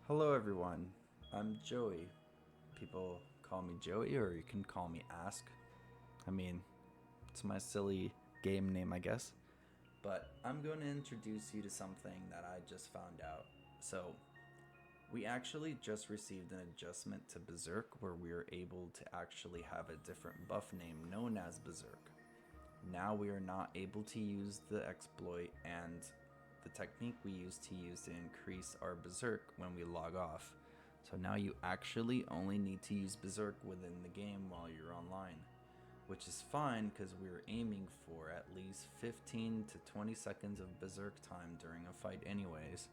Hello everyone, I'm Joey. People call me Joey, or you can call me Ask. I mean, it's my silly game name, I guess. But I'm going to introduce you to something that I just found out. So, we actually just received an adjustment to Berserk where we are able to actually have a different buff name known as Berserk. Now we are not able to use the exploit and the technique we used to increase our Berserk when we log off. So now you actually only need to use Berserk within the game while you're online, which is fine because we're aiming for at least 15 to 20 seconds of Berserk time during a fight anyways.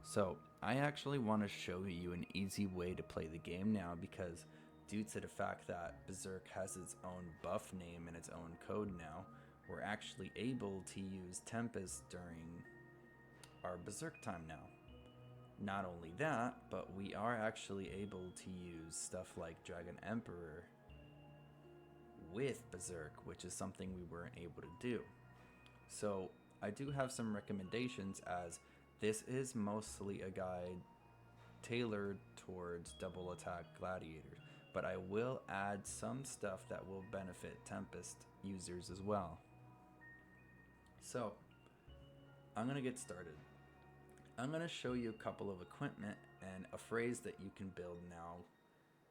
So I actually want to show you an easy way to play the game now because due to the fact that Berserk has its own buff name and its own code now, we're actually able to use Tempest during our Berserk time now. Not only that, but we are actually able to use stuff like Dragon Emperor with Berserk, which is something we weren't able to do. So I do have some recommendations, as this is mostly a guide tailored towards double attack gladiators, but I will add some stuff that will benefit Tempest users as well. So I'm going to get started. I'm going to show you a couple of equipment and a phrase that you can build now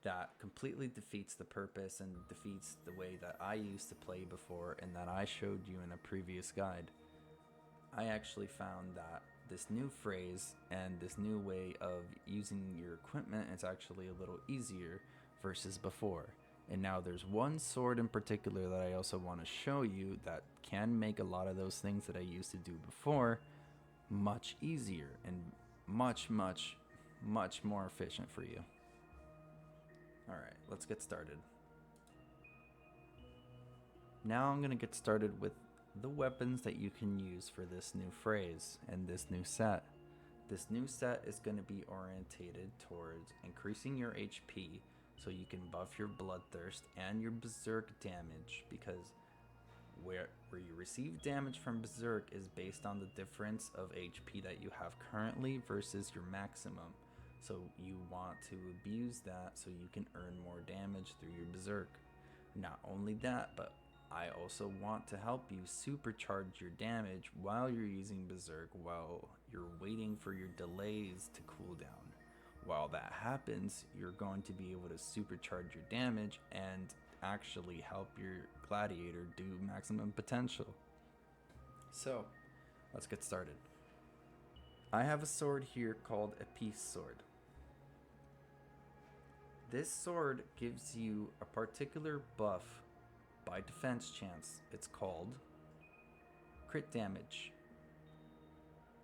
that completely defeats the purpose and defeats the way that I used to play before and that I showed you in a previous guide. I actually found that this new phrase and this new way of using your equipment is actually a little easier versus before. And now there's one sword in particular that I also want to show you that can make a lot of those things that I used to do before much easier and much more efficient for you. Alright, let's get started. Now I'm going to get started with the weapons that you can use for this new phrase and this new set. This new set is going to be orientated towards increasing your HP so you can buff your bloodthirst and your berserk damage, because where you receive damage from berserk is based on the difference of HP that you have currently versus your maximum. So you want to abuse that so you can earn more damage through your berserk. Not only that, but I also want to help you supercharge your damage while you're using berserk, while you're waiting for your delays to cool down. While that happens, you're going to be able to supercharge your damage and actually help your gladiator do maximum potential. So, let's get started. I have a sword here called a peace sword. This sword gives you a particular buff by defense chance. It's called crit damage.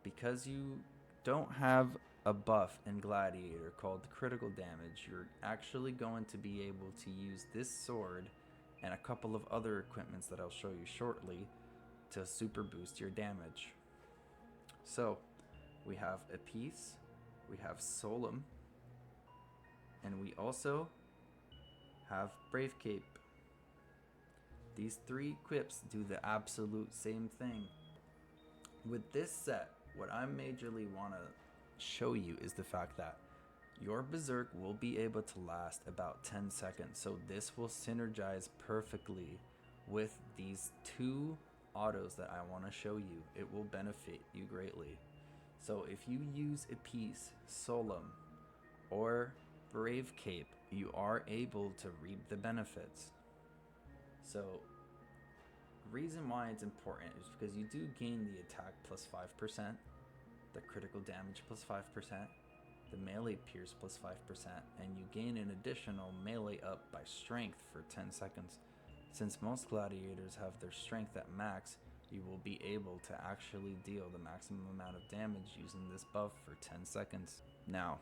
Because you don't have a buff in Gladiator called critical damage, you're actually going to be able to use this sword and a couple of other equipments that I'll show you shortly to super boost your damage. So we have Appease, we have Solemn, and we also have Brave Cape. These three equips do the absolute same thing. With this set, what I majorly want to show you is the fact that your berserk will be able to last about 10 seconds. So this will synergize perfectly with these two autos that I want to show you. It will benefit you greatly. So if you use Appease, Solemn, or Brave Cape, you are able to reap the benefits. So the reason why it's important is because you do gain the attack plus 5%, the critical damage plus 5%, the melee pierce plus 5%, and you gain an additional melee up by strength for 10 seconds. Since most gladiators have their strength at max, you will be able to actually deal the maximum amount of damage using this buff for 10 seconds. Now,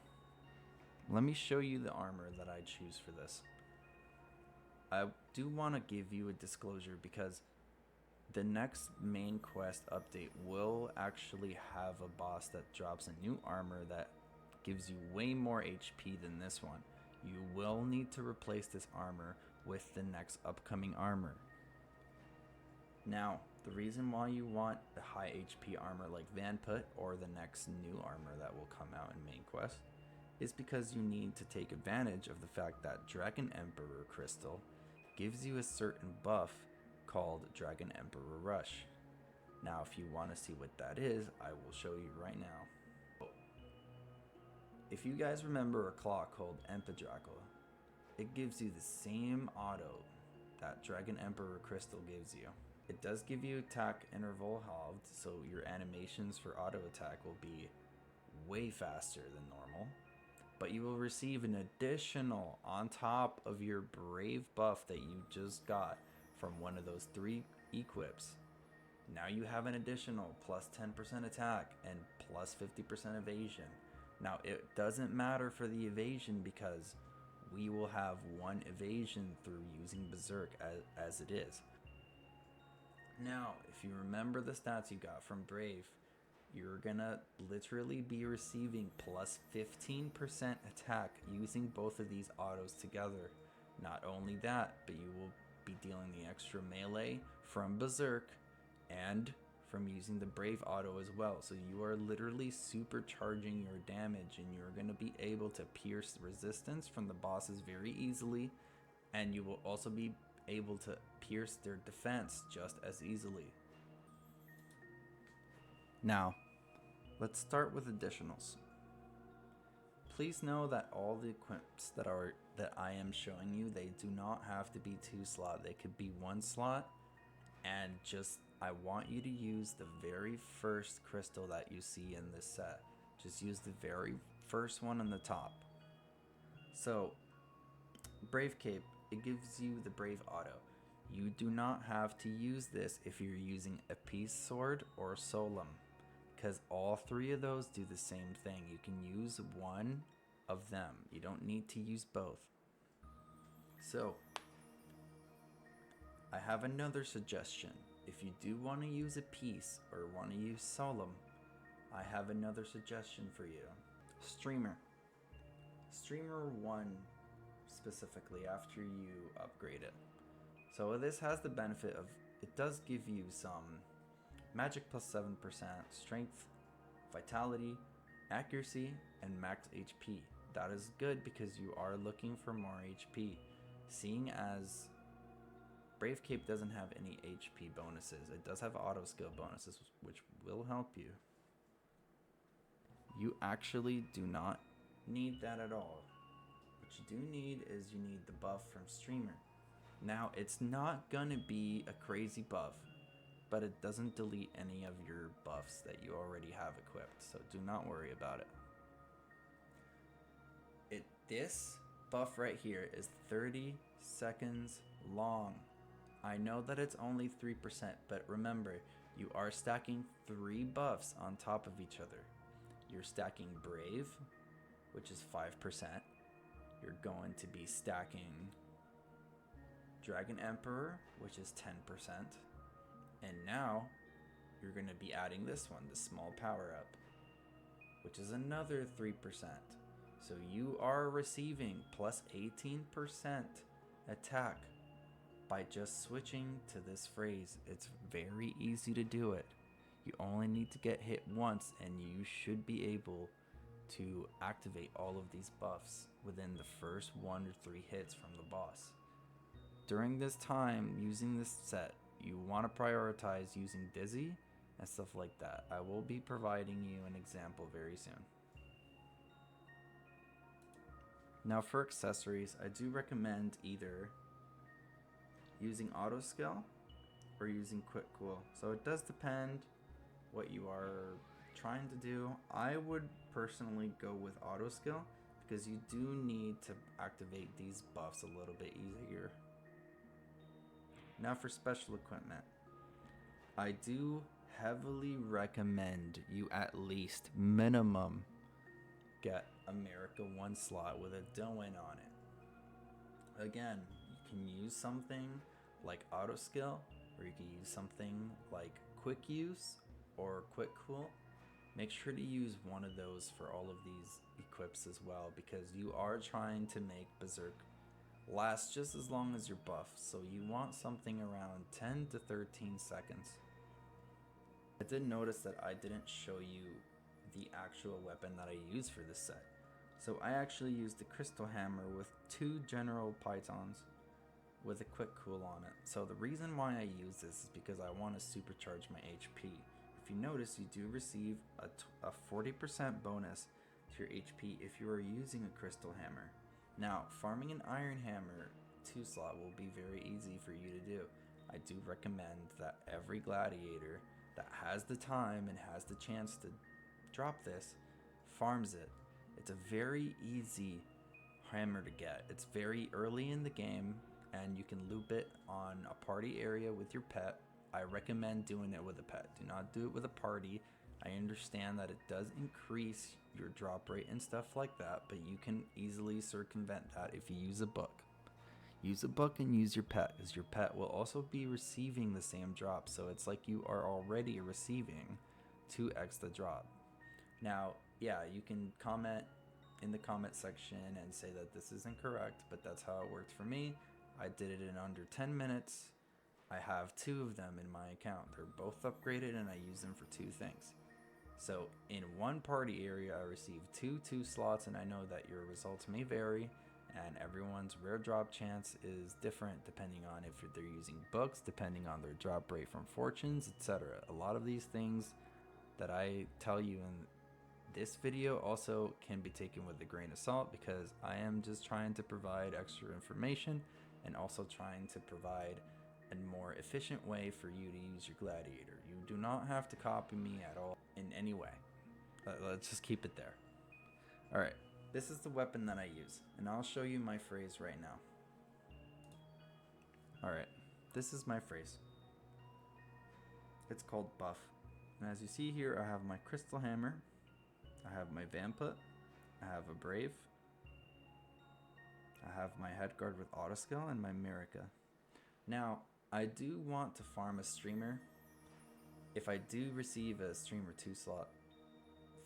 let me show you the armor that I choose for this. I do want to give you a disclosure because the next main quest update will actually have a boss that drops a new armor that gives you way more HP than this one. You will need to replace this armor with the next upcoming armor. Now, the reason why you want the high HP armor like Vanput or the next new armor that will come out in main quest is because you need to take advantage of the fact that Dragon Emperor Crystal gives you a certain buff called Dragon Emperor Rush. Now, if you want to see what that is, I will show you right now. If you guys remember a claw called Empedraco, it gives you the same auto that Dragon Emperor Crystal gives you. It does give you attack interval halved, so your animations for auto attack will be way faster than normal. But you will receive an additional on top of your Brave buff that you just got from one of those 3 equips. Now you have an additional plus 10% attack and plus 50% evasion. Now it doesn't matter for the evasion because we will have 1 evasion through using Berserk as it is. Now, if you remember the stats you got from Brave, you're gonna literally be receiving plus 15% attack using both of these autos together. Not only that, but you will be dealing the extra melee from Berserk and from using the Brave auto as well. So you are literally supercharging your damage, and you're going to be able to pierce resistance from the bosses very easily, and you will also be able to pierce their defense just as easily. Now, let's start with additionals. Please know that all the equips that I am showing you, they do not have to be 2 slot. They could be 1 slot, and just I want you to use the very first crystal that you see in this set. Just use the very first one on the top. So, Brave Cape, it gives you the Brave auto. You do not have to use this if you're using a Peace Sword or Solemn, because all 3 of those do the same thing. You can use one of them. You don't need to use both. So, I have another suggestion. If you do want to use a Peace or want to use Solemn, I have another suggestion for you. Streamer. Streamer 1 specifically after you upgrade it. So this has the benefit of, it does give you some magic plus 7%, strength, vitality, accuracy, and max HP. That is good because you are looking for more HP. Seeing as Brave Cape doesn't have any HP bonuses, it does have auto skill bonuses, which will help you. You actually do not need that at all. What you do need is you need the buff from Streamer. Now, it's not gonna be a crazy buff, but it doesn't delete any of your buffs that you already have equipped, so do not worry about it. This buff right here is 30 seconds long. I know that it's only 3%, but remember, you are stacking 3 buffs on top of each other. You're stacking Brave, which is 5%. You're going to be stacking Dragon Emperor, which is 10%. And now, you're going to be adding this one, the small power up, which is another 3%. So you are receiving plus 18% attack by just switching to this phrase. It's very easy to do it. You only need to get hit once and you should be able to activate all of these buffs within the first 1 or 3 hits from the boss. During this time using this set, you want to prioritize using Dizzy and stuff like that. I will be providing you an example very soon. Now for accessories, I do recommend either using auto skill or using quick cool. So it does depend what you are trying to do. I would personally go with auto skill because you do need to activate these buffs a little bit easier. Now for special equipment, I do heavily recommend you at least minimum get America 1 slot with a Doen on it. Again, you can use something like auto skill, or you can use something like quick use or quick cool. Make sure to use one of those for all of these equips as well, because you are trying to make Berserk last just as long as your buff, so you want something around 10 to 13 seconds. I did notice that I didn't show you the actual weapon that I use for this set. So I actually used the crystal hammer with 2 general pythons with a quick cool on it. So the reason why I use this is because I want to supercharge my HP. If you notice, you do receive a 40% bonus to your HP if you are using a crystal hammer. Now, farming an iron hammer 2 slot will be very easy for you to do. I do recommend that every gladiator that has the time and has the chance to drop this farms it. It's a very easy hammer to get. It's very early in the game and you can loop it on a party area with your pet. I recommend doing it with a pet. Do not do it with a party. I understand that it does increase your drop rate and stuff like that, but you can easily circumvent that if you use a book. Use a book and use your pet, because your pet will also be receiving the same drop, so it's like you are already receiving 2x the drop. Now, yeah, you can comment in the comment section and say that this is incorrect, but that's how it worked for me. I did it in under 10 minutes. I have 2 of them in my account. They're both upgraded and I use them for 2 things. So in one party area, I received 2 slots, and I know that your results may vary, and everyone's rare drop chance is different depending on if they're using books, depending on their drop rate from fortunes, etc. A lot of these things that I tell you in this video also can be taken with a grain of salt, because I am just trying to provide extra information and also trying to provide a more efficient way for you to use your gladiator. You do not have to copy me at all in any way. Let's just keep it there. Alright, this is the weapon that I use, and I'll show you my phrase right now. Alright, this is my phrase. It's called buff. And as you see here, I have my crystal hammer, I have my Vamput, I have a Brave, I have my Headguard with Autoskill, and my Mirica. Now, I do want to farm a streamer. If I do receive a streamer 2 slot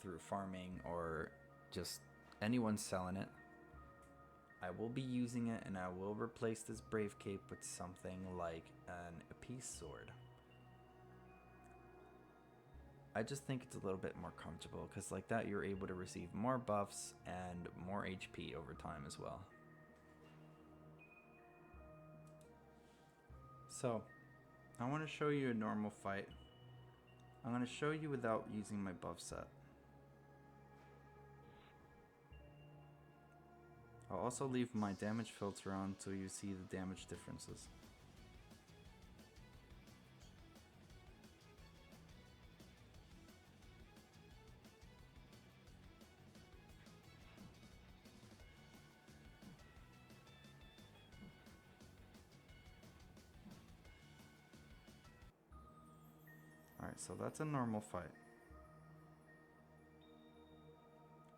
through farming or just anyone selling it, I will be using it, and I will replace this Brave Cape with something like an Appease Sword. I just think it's a little bit more comfortable, because like that you're able to receive more buffs and more HP over time as well. So, I want to show you a normal fight. I'm going to show you without using my buff set. I'll also leave my damage filter on so you see the damage differences. Alright, so that's a normal fight.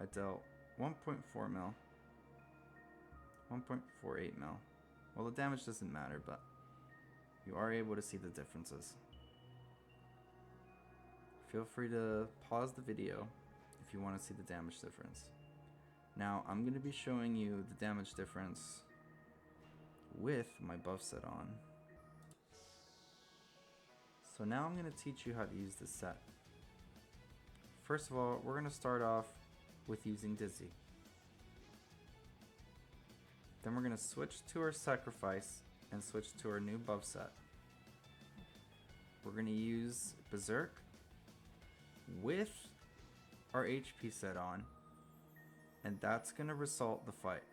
I dealt 1.4 mil, 1.48 mil. Well, the damage doesn't matter, but you are able to see the differences. Feel free to pause the video if you want to see the damage difference. Now, I'm going to be showing you the damage difference with my buff set on. So now I'm going to teach you how to use this set. First of all, we're going to start off with using Dizzy. Then we're going to switch to our Sacrifice and switch to our new buff set. We're going to use Berserk with our HP set on, and that's going to result the fight.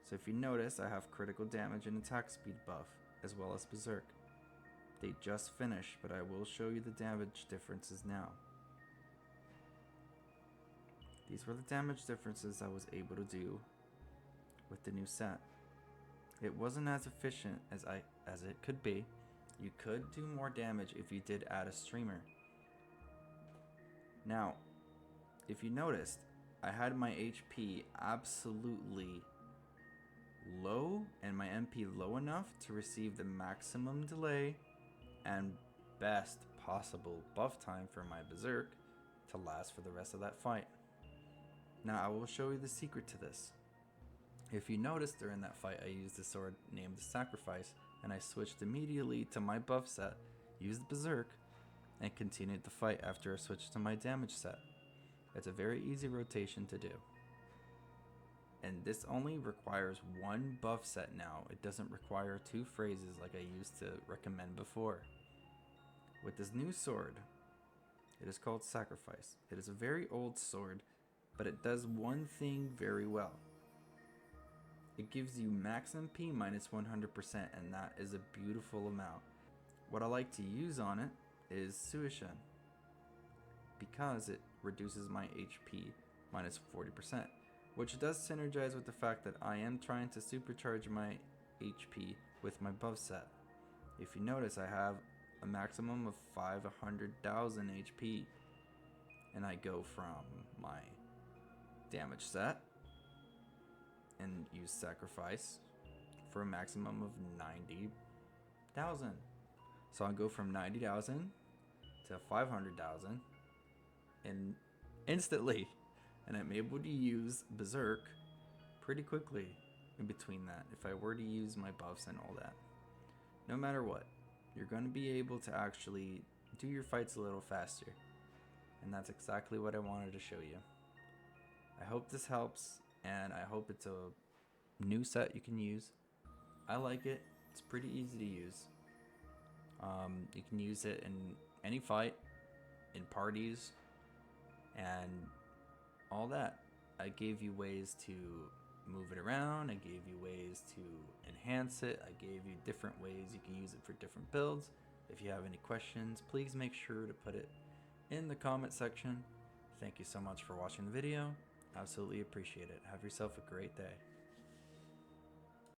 So if you notice, I have critical damage and attack speed buff, as well as Berserk. They just finished, but I will show you the damage differences now. These were the damage differences I was able to do with the new set. It wasn't as efficient as it could be. You could do more damage if you did add a streamer. Now, if you noticed, I had my HP absolutely low and my MP low enough to receive the maximum delay and best possible buff time for my Berserk to last for the rest of that fight. Now I will show you the secret to this. If you notice, during that fight I used a sword named the Sacrifice, and I switched immediately to my buff set, used Berserk, and continued the fight after I switched to my damage set. It's a very easy rotation to do. And this only requires one buff set now. It doesn't require 2 phrases like I used to recommend before. With this new sword, it is called Sacrifice. It is a very old sword, but it does one thing very well. It gives you max MP minus 100%, and that is a beautiful amount. What I like to use on it is Suishin, because it reduces my HP minus 40%, which does synergize with the fact that I am trying to supercharge my HP with my buff set. If you notice, I have a maximum of 500,000 HP, and I go from my damage set and use Sacrifice for a maximum of 90,000. So I go from 90,000 to 500,000 and instantly, and I'm able to use Berserk pretty quickly in between that if I were to use my buffs and all that. No matter what, you're going to be able to actually do your fights a little faster, and that's exactly what I wanted to show you. I hope this helps, and I hope it's a new set you can use. I like it. It's pretty easy to use. You can use it in any fight, in parties, and all that. I gave you ways to move it around. I gave you ways to enhance it. I gave you different ways you can use it for different builds. If you have any questions, please make sure to put it in the comment section. Thank you so much for watching the video. Absolutely appreciate it. Have yourself a great day.